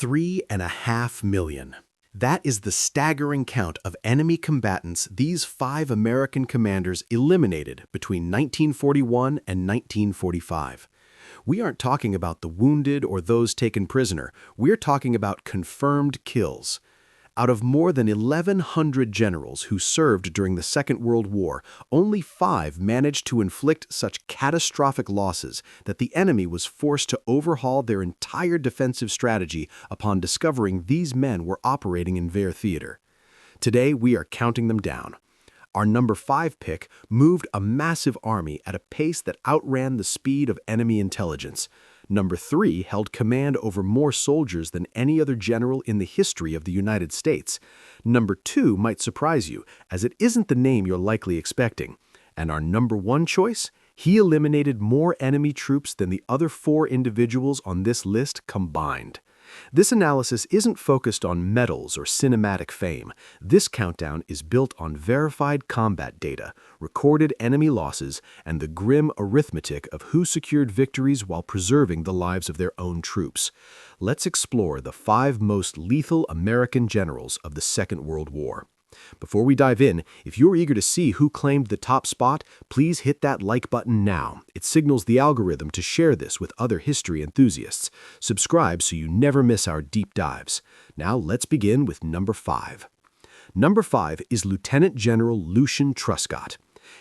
3.5 million. That is the staggering count of enemy combatants these 5 American commanders eliminated between 1941 and 1945. We aren't talking about the wounded or those taken prisoner. We're talking about confirmed kills. Out of more than 1,100 generals who served during the Second World War, only 5 managed to inflict such catastrophic losses that the enemy was forced to overhaul their entire defensive strategy upon discovering these men were operating in their theater. Today, we are counting them down. Our number 5 pick moved a massive army at a pace that outran the speed of enemy intelligence. Number 3 held command over more soldiers than any other general in the history of the United States. Number 2 might surprise you, as it isn't the name you're likely expecting. And our number 1 choice? He eliminated more enemy troops than the other 4 individuals on this list combined. This analysis isn't focused on medals or cinematic fame. This countdown is built on verified combat data, recorded enemy losses, and the grim arithmetic of who secured victories while preserving the lives of their own troops. Let's explore the 5 most lethal American generals of the Second World War. Before we dive in, if you're eager to see who claimed the top spot, please hit that like button now. It signals the algorithm to share this with other history enthusiasts. Subscribe so you never miss our deep dives. Now let's begin with number 5. Number 5 is Lieutenant General Lucian Truscott.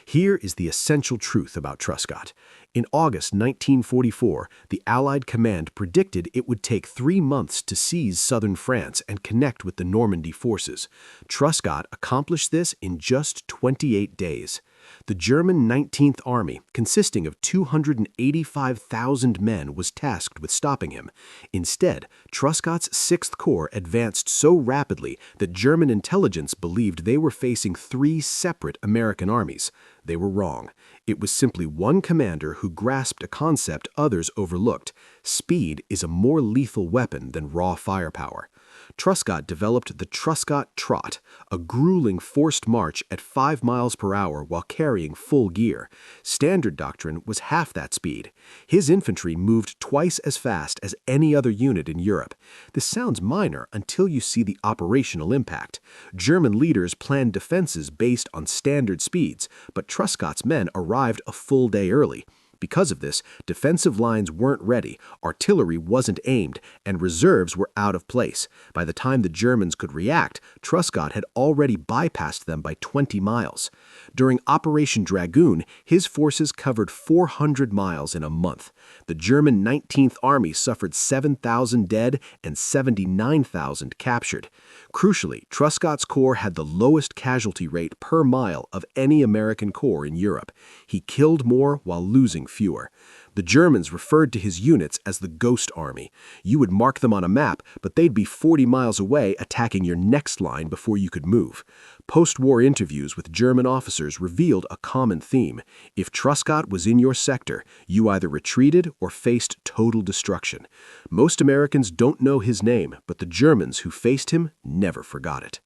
Here is the essential truth about Truscott. In August 1944, the Allied command predicted it would take 3 months to seize southern France and connect with the Normandy forces. Truscott accomplished this in just 28 days. The German 19th Army, consisting of 285,000 men, was tasked with stopping him. Instead, Truscott's 6th Corps advanced so rapidly that German intelligence believed they were facing 3 separate American armies. They were wrong. It was simply one commander who grasped a concept others overlooked. Speed is a more lethal weapon than raw firepower. Truscott developed the Truscott Trot, a grueling forced march at 5 miles per hour while carrying full gear. Standard doctrine was half that speed. His infantry moved twice as fast as any other unit in Europe. This sounds minor until you see the operational impact. German leaders planned defenses based on standard speeds, but Truscott's men arrived a full day early. Because of this, defensive lines weren't ready, artillery wasn't aimed, and reserves were out of place. By the time the Germans could react, Truscott had already bypassed them by 20 miles. During Operation Dragoon, his forces covered 400 miles in a month. The German 19th Army suffered 7,000 dead and 79,000 captured. Crucially, Truscott's corps had the lowest casualty rate per mile of any American corps in Europe. He killed more while losing fewer. The Germans referred to his units as the Ghost Army. You would mark them on a map, but they'd be 40 miles away attacking your next line before you could move. Post-war interviews with German officers revealed a common theme. If Truscott was in your sector, you either retreated or faced total destruction. Most Americans don't know his name, but the Germans who faced him never forgot it.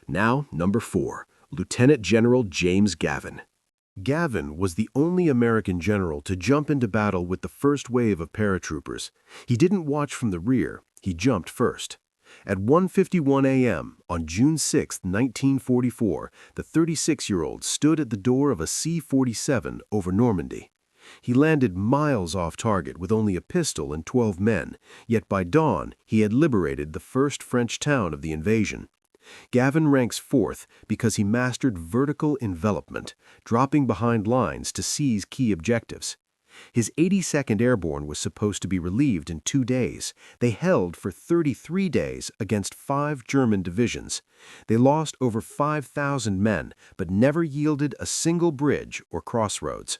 Now, number 4, Lieutenant General James Gavin. Gavin was the only American general to jump into battle with the first wave of paratroopers. He didn't watch from the rear, he jumped first. At 1:51 a.m. on June 6, 1944, the 36-year-old stood at the door of a C-47 over Normandy. He landed miles off target with only a pistol and 12 men, yet by dawn he had liberated the first French town of the invasion. Gavin ranks 4th because he mastered vertical envelopment, dropping behind lines to seize key objectives. His 82nd Airborne was supposed to be relieved in 2 days. They held for 33 days against 5 German divisions. They lost over 5,000 men, but never yielded a single bridge or crossroads.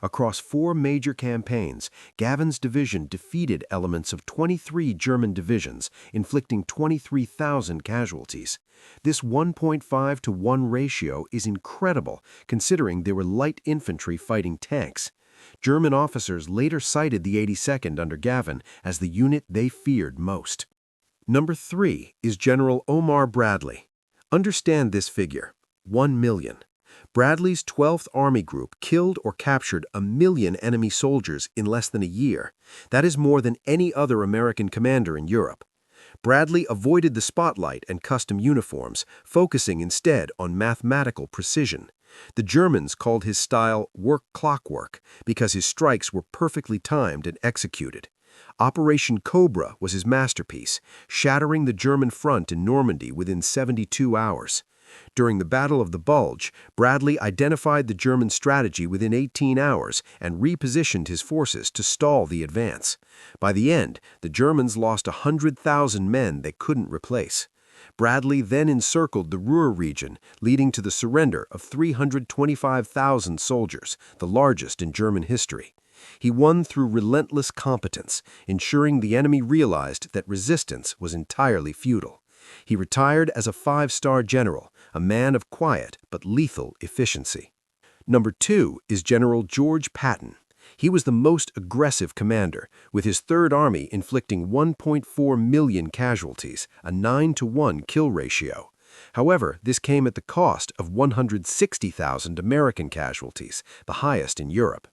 Across 4 major campaigns, Gavin's division defeated elements of 23 German divisions, inflicting 23,000 casualties. This 1.5 to 1 ratio is incredible, considering they were light infantry fighting tanks. German officers later cited the 82nd under Gavin as the unit they feared most. Number 3 is General Omar Bradley. Understand this figure, 1 million. Bradley's 12th Army Group killed or captured 1 million enemy soldiers in less than a year. That is more than any other American commander in Europe. Bradley avoided the spotlight and custom uniforms, focusing instead on mathematical precision. The Germans called his style work clockwork because his strikes were perfectly timed and executed. Operation Cobra was his masterpiece, shattering the German front in Normandy within 72 hours. During the Battle of the Bulge, Bradley identified the German strategy within 18 hours and repositioned his forces to stall the advance. By the end, the Germans lost 100,000 men they couldn't replace. Bradley then encircled the Ruhr region, leading to the surrender of 325,000 soldiers, the largest in German history. He won through relentless competence, ensuring the enemy realized that resistance was entirely futile. He retired as a 5-star general, a man of quiet but lethal efficiency. Number 2 is General George Patton. He was the most aggressive commander, with his Third Army inflicting 1.4 million casualties, a 9-to-1 kill ratio. However, this came at the cost of 160,000 American casualties, the highest in Europe.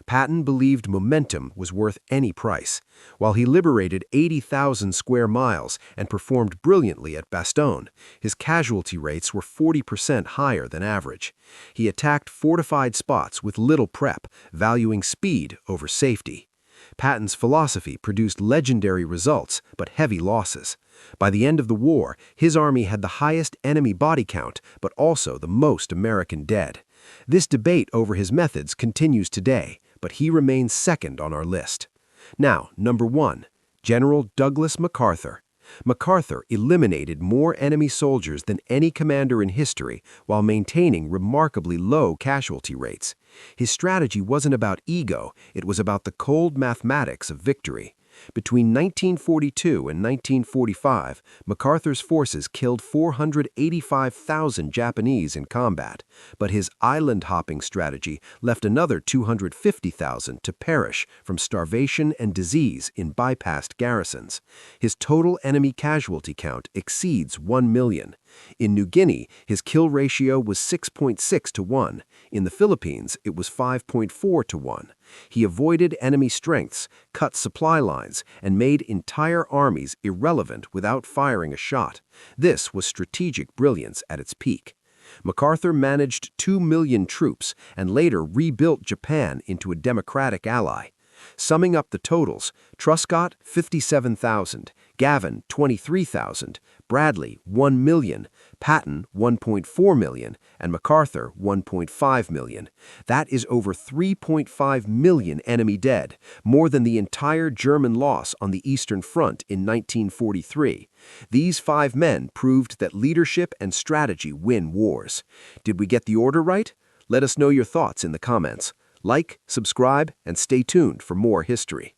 Patton believed momentum was worth any price. While he liberated 80,000 square miles and performed brilliantly at Bastogne, his casualty rates were 40% higher than average. He attacked fortified spots with little prep, valuing speed over safety. Patton's philosophy produced legendary results, but heavy losses. By the end of the war, his army had the highest enemy body count, but also the most American dead. This debate over his methods continues today, but he remains second on our list. Now, number 1, General Douglas MacArthur. MacArthur eliminated more enemy soldiers than any commander in history while maintaining remarkably low casualty rates. His strategy wasn't about ego, it was about the cold mathematics of victory. Between 1942 and 1945, MacArthur's forces killed 485,000 Japanese in combat, but his island-hopping strategy left another 250,000 to perish from starvation and disease in bypassed garrisons. His total enemy casualty count exceeds 1 million. In New Guinea, his kill ratio was 6.6 to 1. In the Philippines, it was 5.4 to 1. He avoided enemy strengths, cut supply lines, and made entire armies irrelevant without firing a shot. This was strategic brilliance at its peak. MacArthur managed 2 million troops and later rebuilt Japan into a democratic ally. Summing up the totals, Truscott, 57,000, Gavin, 23,000, Bradley, 1 million, Patton, 1.4 million, and MacArthur, 1.5 million. That is over 3.5 million enemy dead, more than the entire German loss on the Eastern Front in 1943. These 5 men proved that leadership and strategy win wars. Did we get the order right? Let us know your thoughts in the comments. Like, subscribe, and stay tuned for more history.